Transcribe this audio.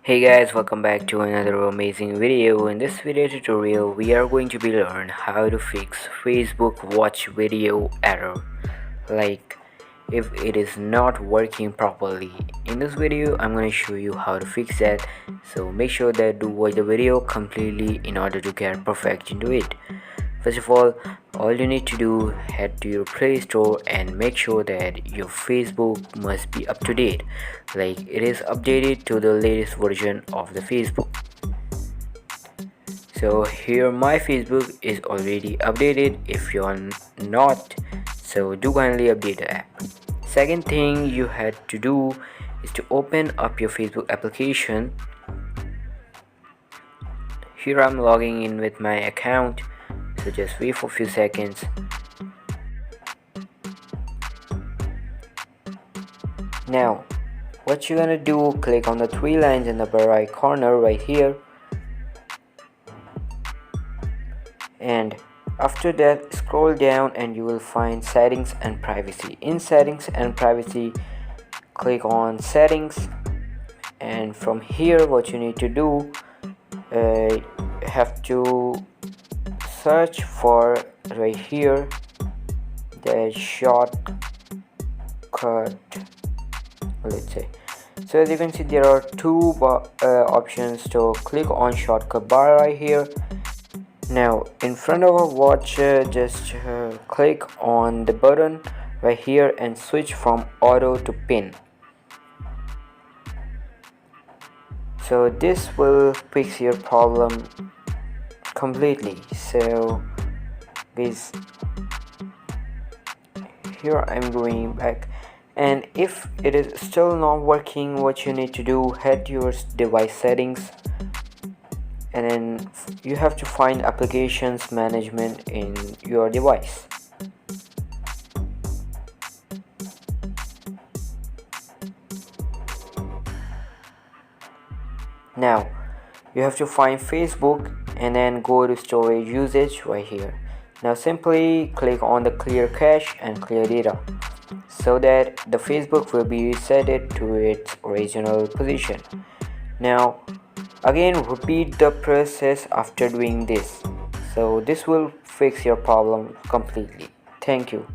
Hey guys, welcome back to another amazing video. In this video tutorial, we are going to be learn how to fix Facebook watch video error, like if it is not working properly. In this video, I'm going to show you how to fix that. So make sure that do watch the video completely in order to get perfect into it. First of all you need to do, head to your Play Store and make sure that your Facebook must be up to date, like it is updated to the latest version of the Facebook. So here my Facebook is already updated. If you're not, so do kindly update the app. Second thing you had to do is to open up your Facebook application. Here I'm logging in with my account, so just wait for a few seconds. Now what you're gonna do, click on the three lines in the upper right corner right here, and after that scroll down and you will find settings and privacy. In settings and privacy, click on settings, and from here what you need to do, have to search for right here the shortcut, let's say. So as you can see, there are two options to click on shortcut bar right here. Now in front of a watch, just click on the button right here and switch from auto to pin. So this will fix your problem completely. So guys, here I'm going back, and if it is still not working, what you need to do, head to your device settings, and then you have to find applications management in your device. Now you have to find Facebook and then go to storage usage right here. Now simply click on the clear cache and clear data, so that the Facebook will be reset to its original position. Now again repeat the process after doing this, so this will fix your problem completely. Thank you.